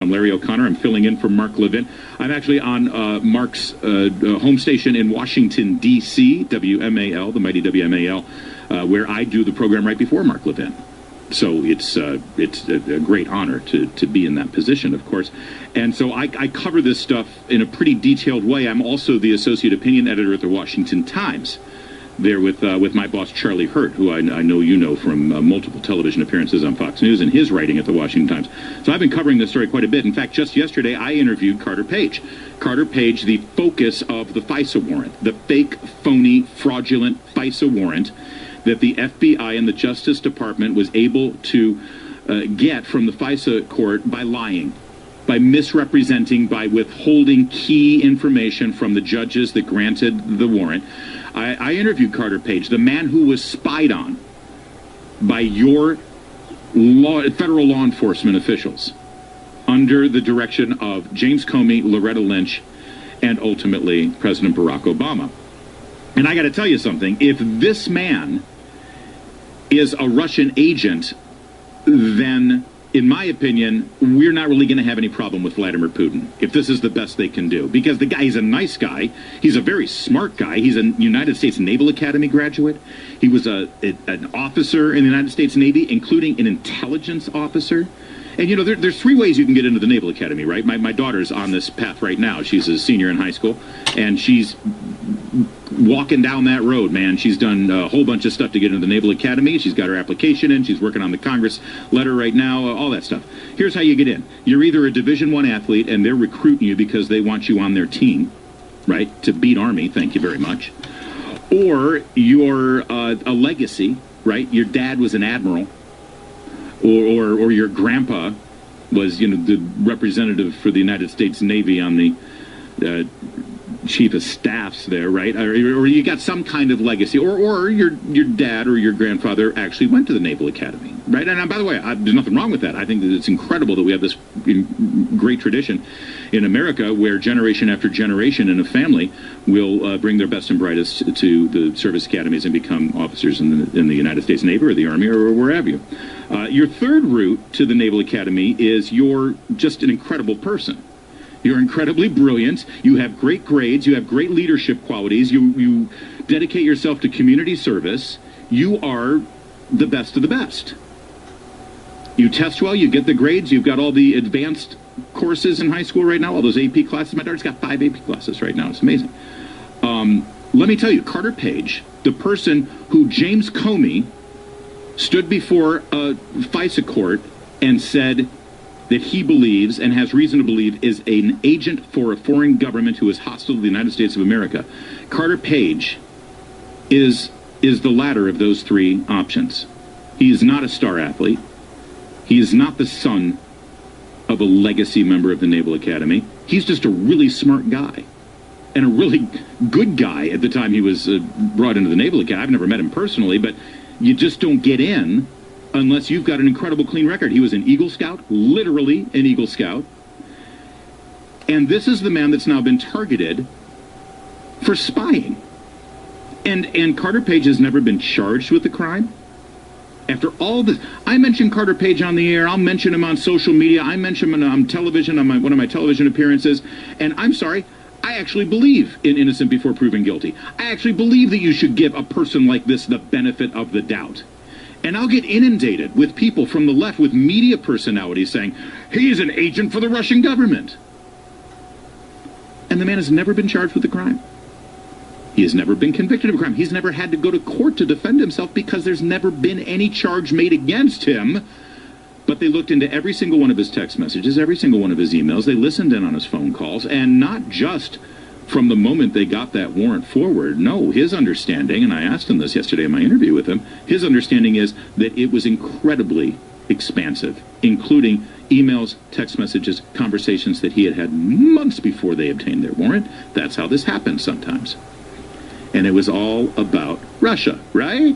I'm Larry O'Connor. I'm filling in for Mark Levin. I'm actually on Mark's home station in Washington, D.C., WMAL, the mighty WMAL, where I do the program right before Mark Levin. So it's a great honor to be in that position, of course. And so I cover this stuff in a pretty detailed way. I'm also the associate opinion editor at the Washington Times, there with my boss, Charlie Hurt, who I know you know from multiple television appearances on Fox News and his writing at the Washington Times. So I've been covering this story quite a bit. In fact, just yesterday, I interviewed Carter Page. Carter Page, the focus of the FISA warrant, the fake, phony, fraudulent FISA warrant that the FBI and the Justice Department was able to get from the FISA court by lying, by misrepresenting, by withholding key information from the judges that granted the warrant. I interviewed Carter Page, the man who was spied on by your federal law enforcement officials under the direction of James Comey, Loretta Lynch, and ultimately President Barack Obama. And I got to tell you something. If this man is a Russian agent, then, in my opinion, we're not really going to have any problem with Vladimir Putin, if this is the best they can do. Because the guy, he's a nice guy. He's a very smart guy. He's a United States Naval Academy graduate. He was an officer in the United States Navy, including an intelligence officer. And, you know, there's three ways you can get into the Naval Academy, right? My daughter's on this path right now. She's a senior in high school, and she's walking down that road, man. She's done a whole bunch of stuff to get into the Naval Academy. She's got her application in. She's working on the Congress letter right now, all that stuff. Here's how you get in. You're either a Division I athlete, and they're recruiting you because they want you on their team, right, to beat Army, thank you very much. Or you're a legacy, right? Your dad was an admiral, or your grandpa was, you know, the representative for the United States Navy on the chief of staffs there, right? Or you got some kind of legacy, or your dad or your grandfather actually went to the Naval Academy, right? And by the way, there's nothing wrong with that. I think that it's incredible that we have this great tradition in America where generation after generation in a family will bring their best and brightest to the service academies and become officers in the United States Navy or the Army or wherever you. Your third route to the Naval Academy is you're just an incredible person. You're incredibly brilliant. You have great grades. You have great leadership qualities. You dedicate yourself to community service. You are the best of the best. You test well. You get the grades. You've got all the advanced courses in high school right now, all those AP classes. My daughter's got 5 AP classes right now. It's amazing. Let me tell you, Carter Page, the person who James Comey stood before a FISA court and said that he believes and has reason to believe is an agent for a foreign government who is hostile to the United States of America. Carter Page is the latter of those three options. He is not a star athlete. He is not the son of a legacy member of the Naval Academy. He's just a really smart guy and a really good guy at the time he was brought into the Naval Academy. I've never met him personally, but you just don't get in unless you've got an incredible clean record. He was an Eagle Scout, literally an Eagle Scout. And this is the man that's now been targeted for spying. And Carter Page has never been charged with the crime. After all this, I mention Carter Page on the air. I'll mention him on social media. I mention him on television, on one of my television appearances. And I'm sorry, I actually believe in innocent before proven guilty. I actually believe that you should give a person like this the benefit of the doubt. And I'll get inundated with people from the left with media personalities saying, he's an agent for the Russian government. And the man has never been charged with a crime. He has never been convicted of a crime. He's never had to go to court to defend himself because there's never been any charge made against him. But they looked into every single one of his text messages, every single one of his emails. They listened in on his phone calls, and not just from the moment they got that warrant forward. No, his understanding, and I asked him this yesterday in my interview with him, his understanding is that it was incredibly expansive, including emails, text messages, conversations that he had had months before they obtained their warrant. That's how this happens sometimes. And it was all about Russia, right?